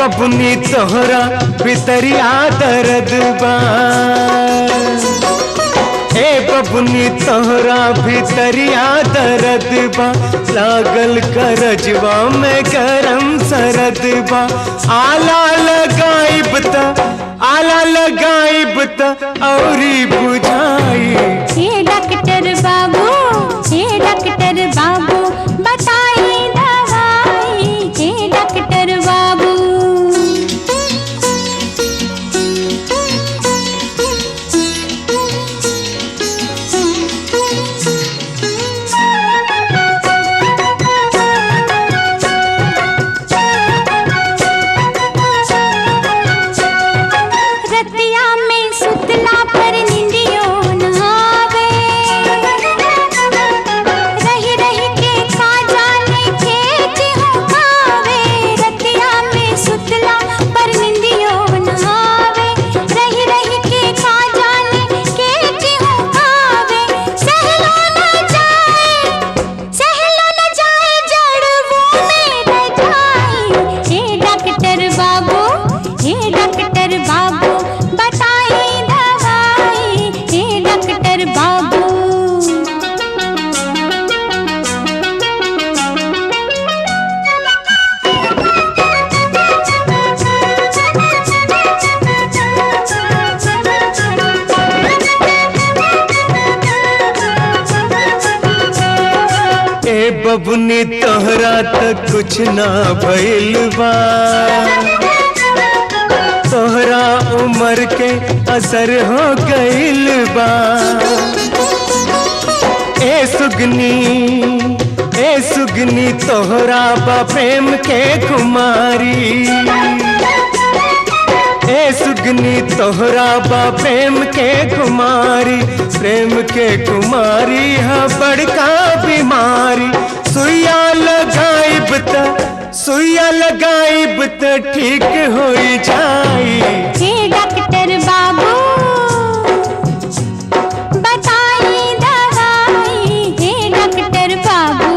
बबुनी तोहरा भितरिया दर्द बा, ए बबुनी तोहरा भितरिया दर्द बा, लागल करजवा में गरम सरद बा। आला लगाइब त औरी बुझाई। हे डॉक्टर बाबू, हे डॉक्टर बाबू, बताई दवाई, हे डॉक्टर बाबू। बबुनी तोहरा तक कुछ ना भइल बा, तोहरा उम्र के असर हो गइल बा। ए सुगनी तोहरा बा प्रेम के कुमारी, ए सुगनी तोहरा बा प्रेम के कुमारी, प्रेम के कुमारी है बड़का बीमारी। सुइया लगाइब त ठीक हो जाई। हे डॉक्टर बाबू, बताई दवाई, हे डॉक्टर बाबू।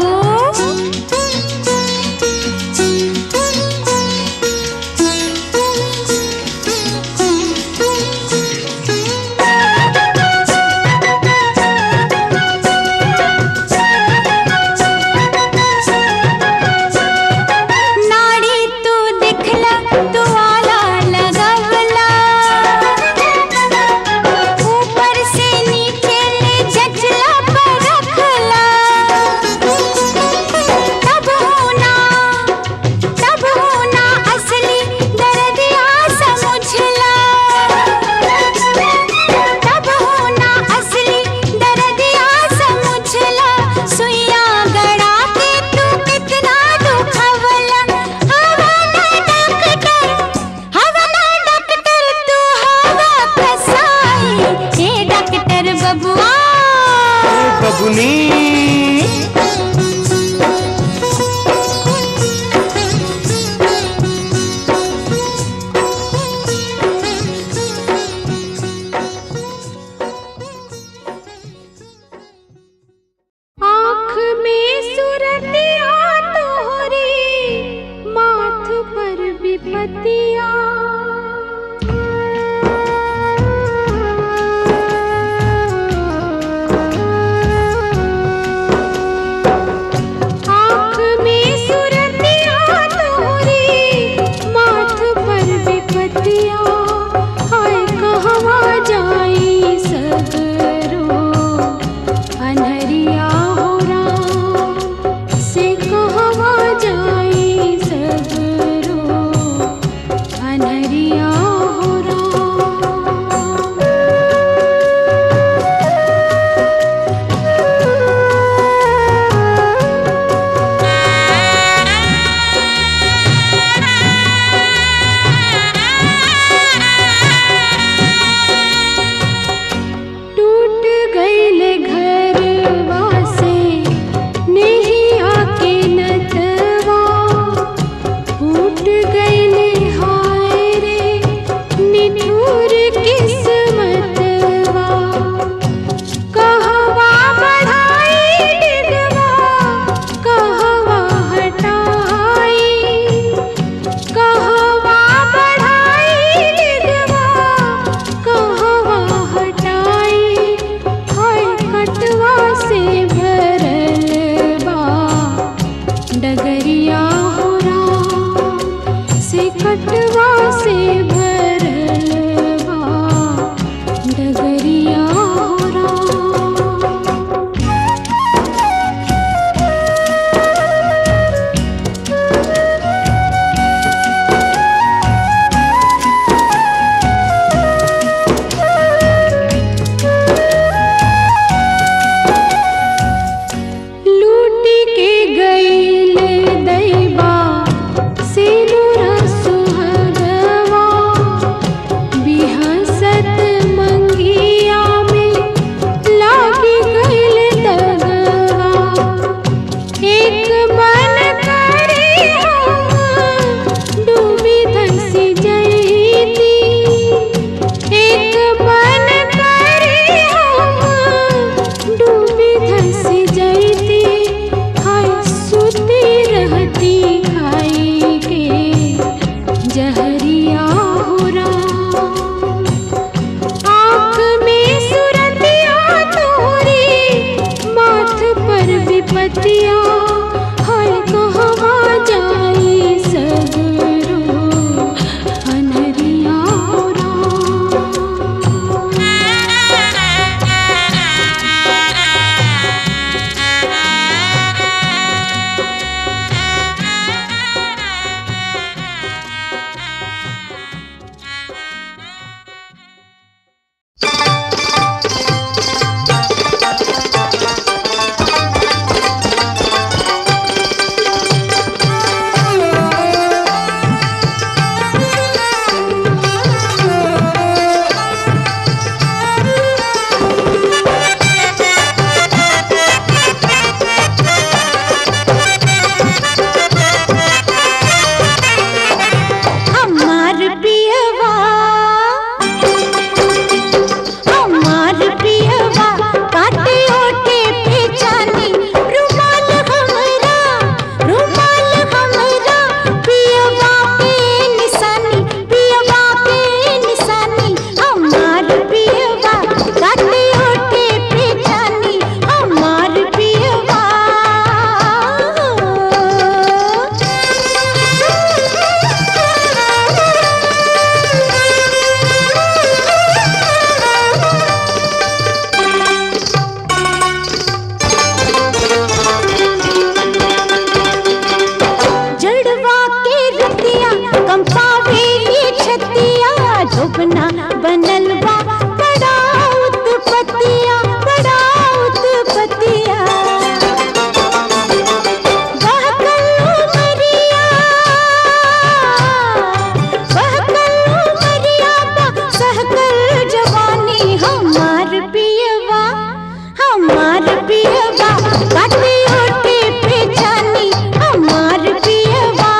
हमार पियवा काटे ओटे पे जानी हमार पियवा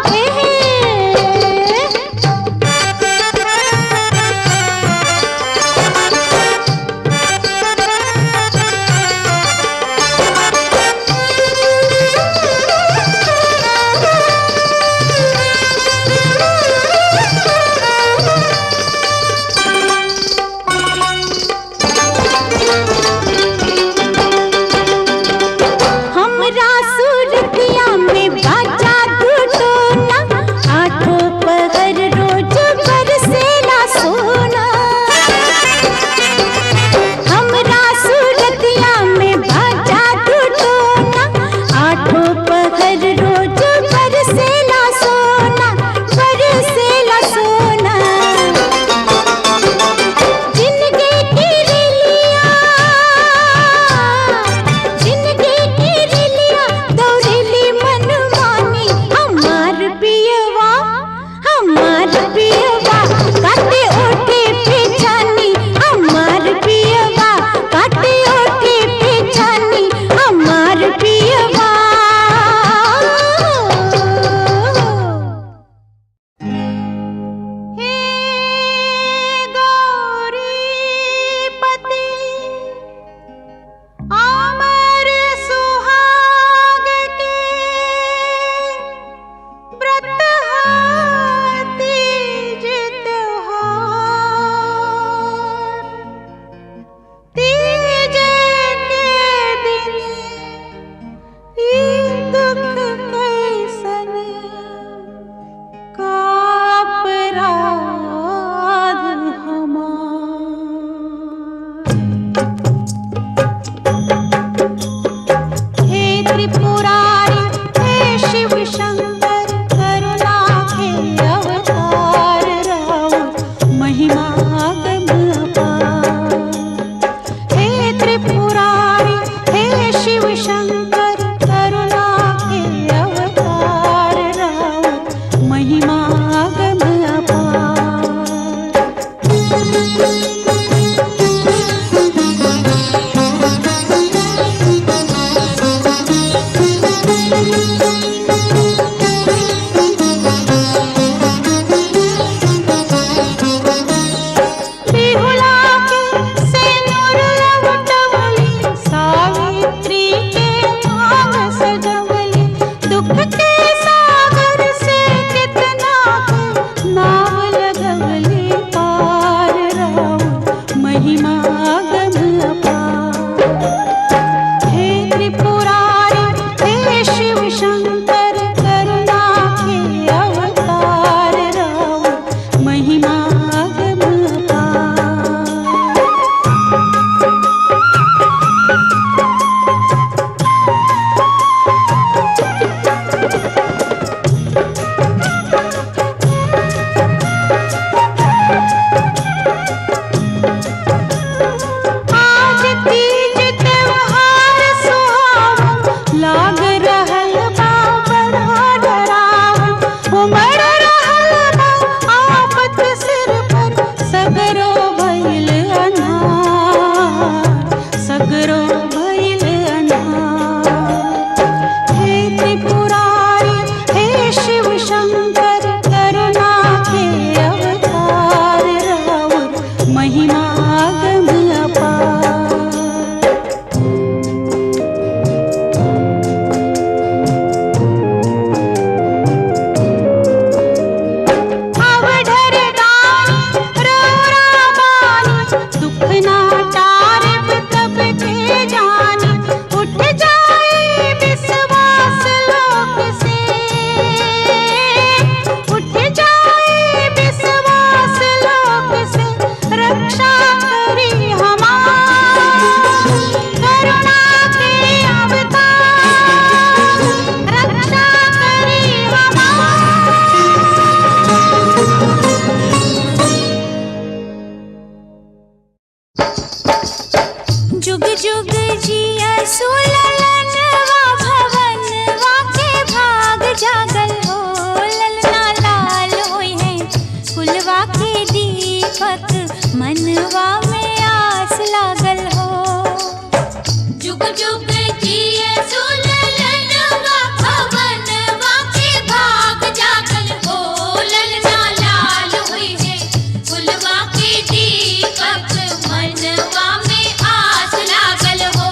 हे हमरा सूरतिया में बाजा टूटोना आठों पहर रोज बरसेला सोना हमरा सूरतिया में बाजा टूटोना आठों पहर रोज बरसेला सोना जिंदगी की रिलिया दौड़ेली मनमानी हमार पियवा काटे ओटे पे जानी हमार पियवा काटे ओटे पे जानी हमार पियवा हे गौरीपति अमर सुहाग के व्रत तीज त्योहार तीज के दिन ई दुख कैसन का अपराध हमार हे त्रिपुरारी हे शिव शंकर करुणा के अवतार राव महिमा गम अपार हे त्रिपुरारी हे शिव शंकर करुणा के अवतार राव महिमा गम अपार बिहुला के सिंदूर लवटवली सावित्री के मांग सजवली दुख के सागर से कितना नाव लगवली पार राव महिमा गम अपार हे त्रिपुरारी हे शिव शंकर करुणा के अवतार राव महिमा गम आज तीज त्योहार सुहावन लाग रहल बा बड़ा डरावन उमड़ रहल बा आफत सिर पर सगरो भइल अनार हे त्रिपुरारी हे शिव शंकर करुणा के अवतार राव महिमा गम अपार अवढर दानी रोरा बानी दुख ना टारिब तब के जानी उठ जाए विश्वास लोक से उठ जाए विश्वास लोक से रक्षा करी हमार करुणा के अवतार रक्षा करी हमार जुग जुग जिया सुललनवा भवनवा के भाग जागल हो ललना लाल होई है कुलवा के दीपक मनवा में आस लागल हो जुग जिए सुललनवा भवनवा के भाग जागल हो ललना लाल हुई है फुलवा के दीपक मनवा में आस लागल हो।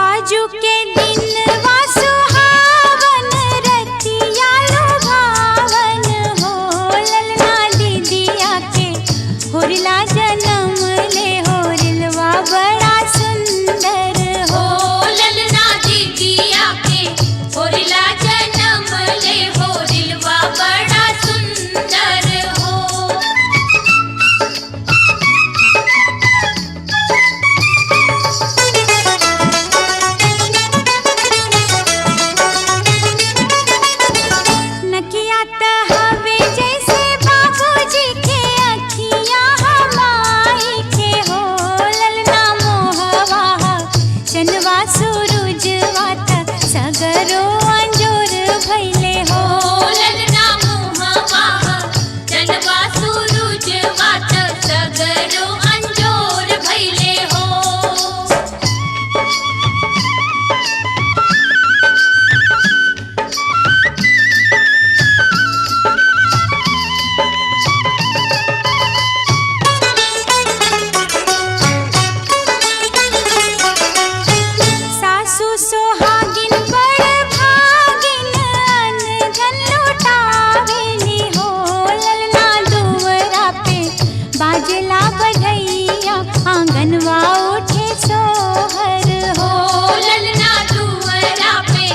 आजू के दिनवा सुहावन रतिया लुभावन हो ललना दीदिया के होरिला जन्म ले होरिलवा बड़ा सुंदर हो ललना दीदिया के होरिला जन्म ले होरिलवा बड़ा सुंदर हो। नकिया त हवे जैसे बाबूजी के अखियां हमाई के हो ललना मोहवा चनवा सूरजवा त सगरो अंजोर भइले हो ललना मोहवा चनवा सूरजवा त सगरो अंजोर भइले हो। सासू सोहागिन बड़ भागिन अनधन लुटावेली हो ललना दुवरा पे बाजला बधैया आंगनवा उठे सोहर हो ललना दुवरा पे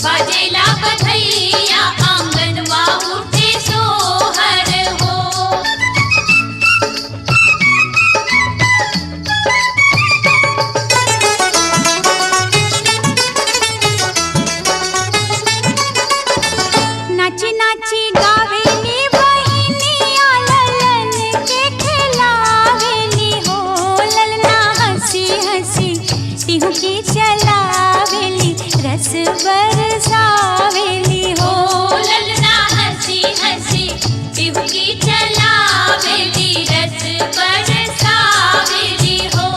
बाजला बधैया आंगनवा उठे सोहर हो। नाची नाची गावेली बहिनिया ललन के खिलावेली हो ललना हंसी हंसी टिहुकी चलावेली रस बरसावेली हो ललना हंसी हंसी टिहुकी चलावेली रस बरसावेली हो।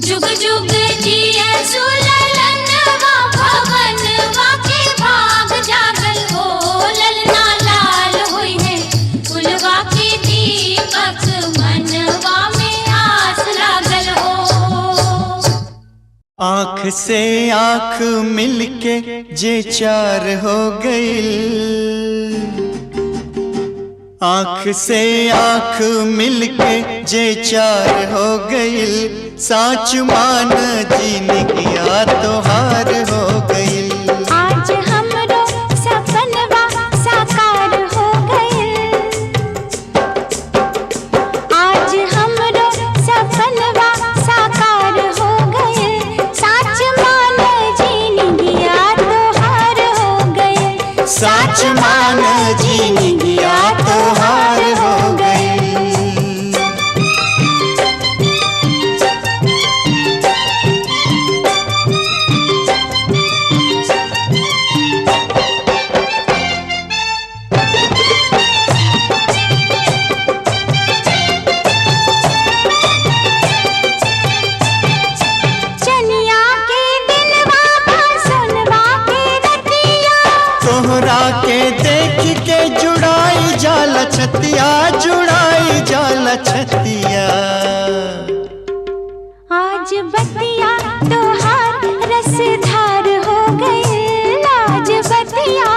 जुग जुग जिए सुललनवा भवनवा के भाग जागल हो ललना लाल हुई है फुलवा के दीपक मनवा में आस लागल हो। आँख से आँख मिलके जे चार हो गई, आँख से आँख मिलके जे चार हो गई, साच मान जिनगिया तोहार हो गई। आज हमरो सपनवा साकार हो गइल, आज हमरो सपनवा साकार हो गइल, साच मान जिनगिया तोहार हो गइल, साच मान जिनगिया तोहार हो गई। चनिया के दिलवा बा सोनवा के रतिया, तोहरा के देख के जुड़ाई जाला छतिया, जुड़ाई जाला छतिया। आज बतिया तोहार रसधार हो गइल, आज बतिया,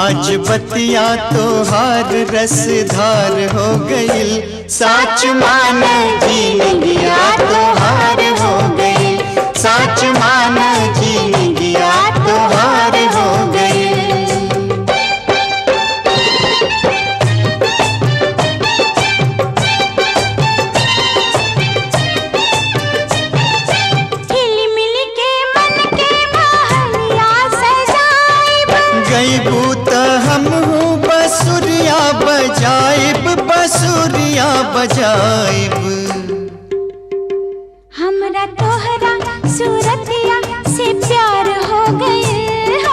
आज बतिया तोहार रसधार हो गई, साच मान जिनगिया तोहार हो गई, साच मान जिनगिया तोहार हो गई। हिल मिल के मन के महलिया सजाइब, गईबू त हमहू बसुरिया बजाइब, बसुरिया बजाइब। हमरा तोहरा सूरतिया से प्यार हो गइल,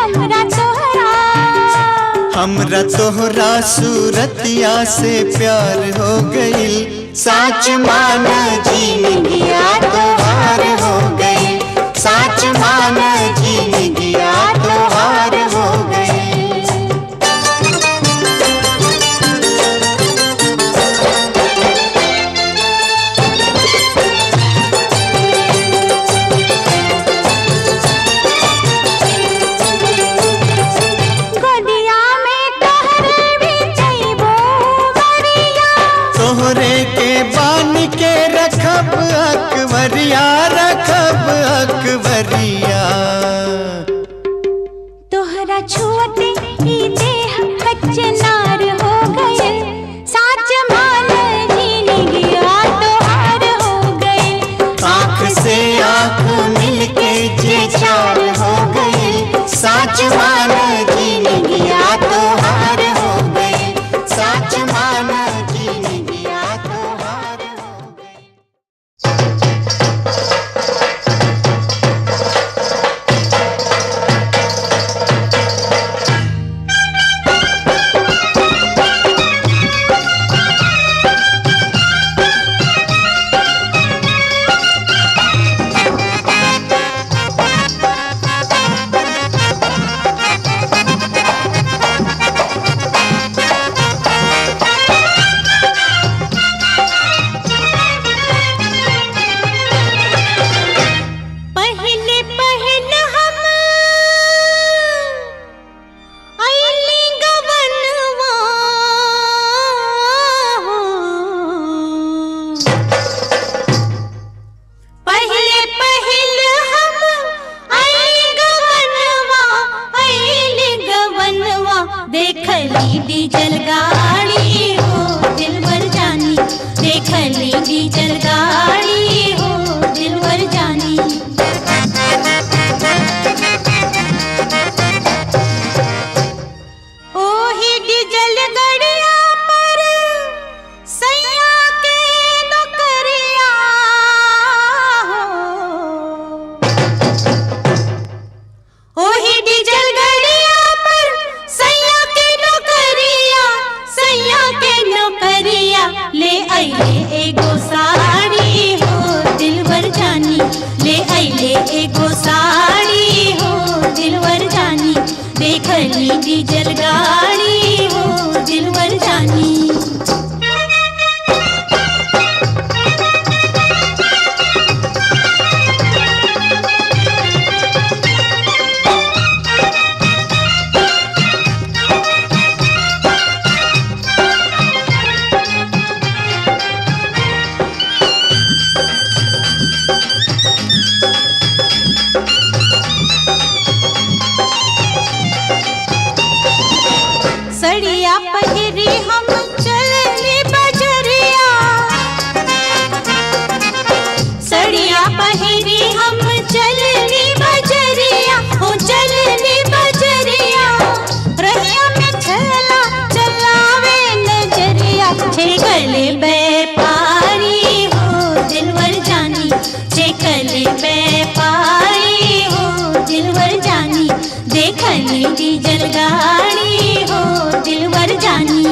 हमरा तोहरा सूरतिया से प्यार हो गई, साच मान जिंदगिया तोहार हो गई, साच मान जिंदगिया तोहार हो गई। तोहरे के बानी के रखब अकबरिया, रखब अकबरिया। तोहरा छुअते ही देह कचनार हो गए, साच मान जिंदगिया तोहार हो गए। आँख से आँख मिलके जे चार हो गए, साच मान जिंदगिया तोहार हो गए, साच मान जिंदगिया तोहार हो गए। देखली डीजल गाड़ी हो दिलवर जानी, देखली डीजल गाड़ी हो दिलवर जानी। ओही डीजल गड़िया पर सैया के नौकरिया हो, ओही डीजल गड़िया पर सैया के नौकरिया, सैया के नौकरिया। ले आइले एगो साड़ी हो दिलवर जानी, ले आइले एगो साड़ी हो दिलवर जानी, देखली डीजल गाड़ी हो दिलवर जानी। सड़िया पहिरी हम चलनी बजरिया, सड़िया पहिरी हम चलनी बजरिया हो चलनी बजरिया। रहिया में चला चलावे नजरिया, छे गले व्यापारी हो दिलवर जानी, छे गले व्यापारी हो दिलवर जानी, देखली डीजल गाड़ी हो दिलवर जानी।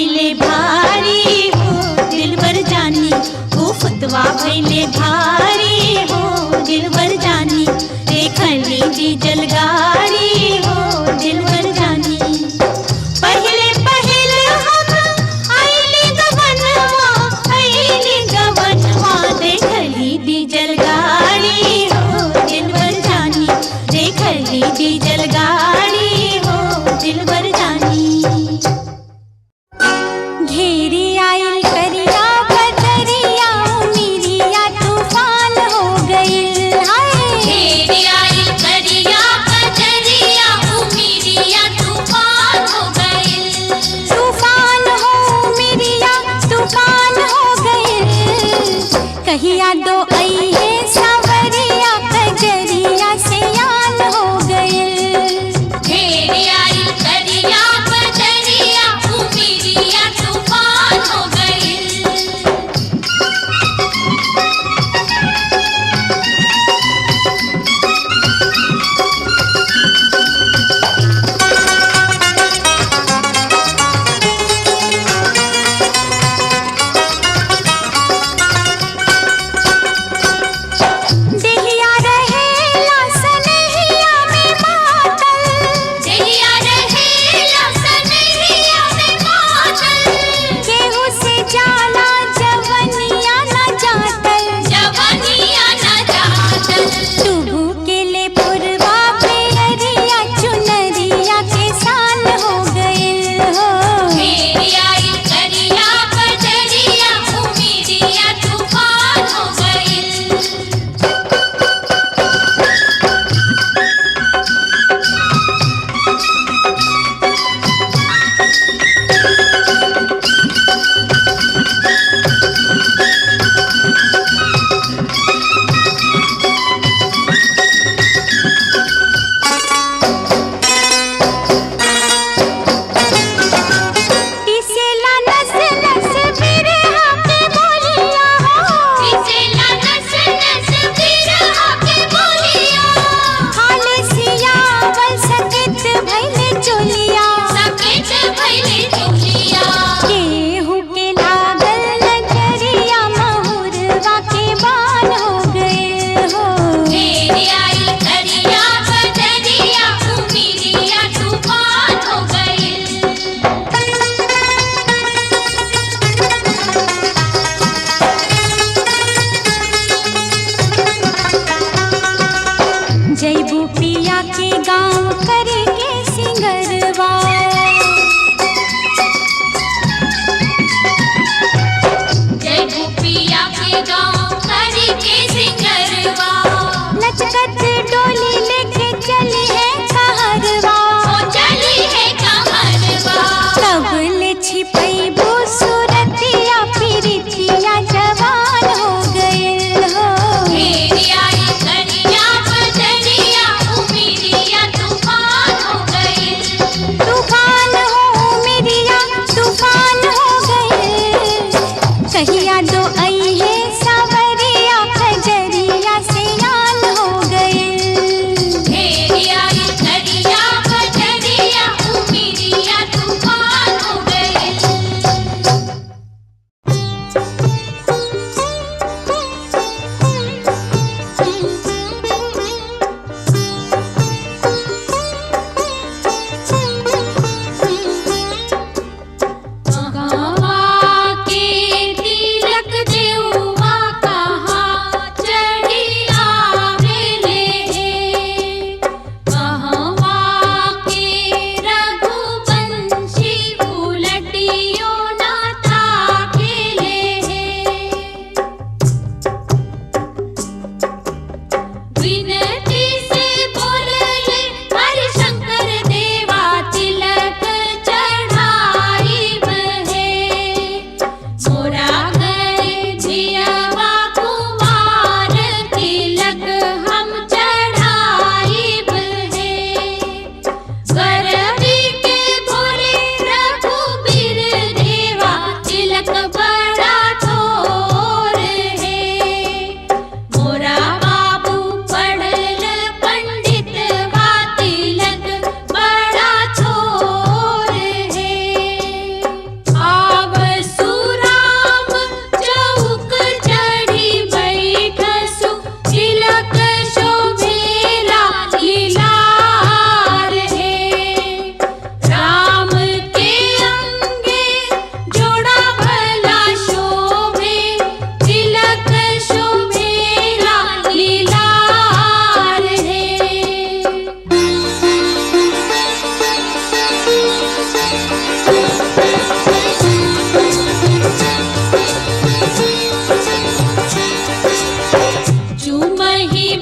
भैले भारी हो दिलबर जानी, उफतवा भैले भारी हो दिलबर जानी, देखली डीजल गाड़ी हो दिलबर जानी। पहले पहले हम आइली गवनवा, देखली डीजल गाड़ी हो दिलबर जानी, देखली डीजल गाड़ी हो दिलबर जानी। घेरी आइल करिया बदरिया, मिरिया तूफान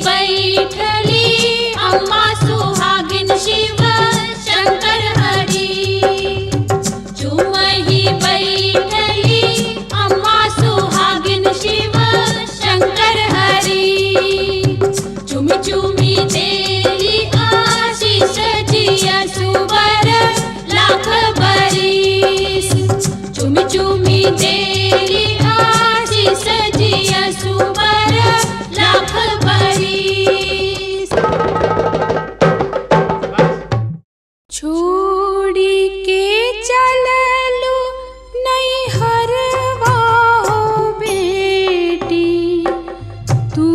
बैठली अम्मा सुहागिन शिव शंकर हरि। चुमही बैठली अम्मा सुहागिन शिव शंकर हरि। चुमी चुमी देली आशीष जिया सुवर लाख बरिस। चुमी चुमी देली आशीष जिया सुवर लाख बरिस। छोड़ी के चललू नैहरवा हो बेटी, तू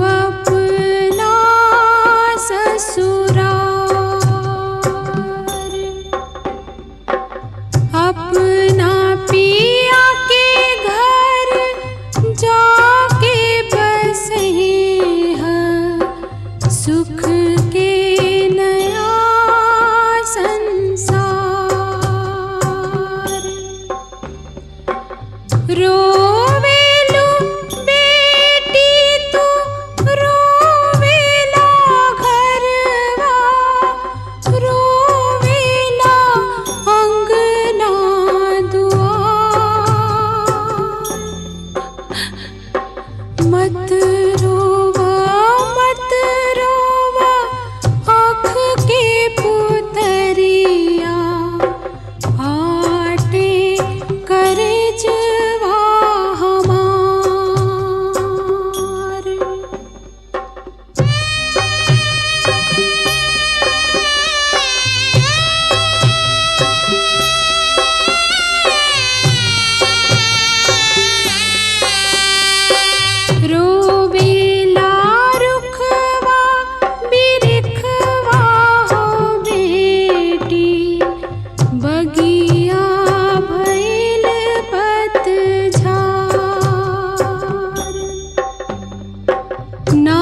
अपना ससुराल। अपना पिया के घर जाके बसहे है, सुख के नया संसार। रोवेलू बेटी तू रोवेला घरवा, रोवेला अंगना दुआर। मत रोवा मत रोवा आँख के पुतरिया, फाटे करजवा हमार। रोवेला रुखवा बिरखवा हो बेटी, बगिया भइल पतझार। ना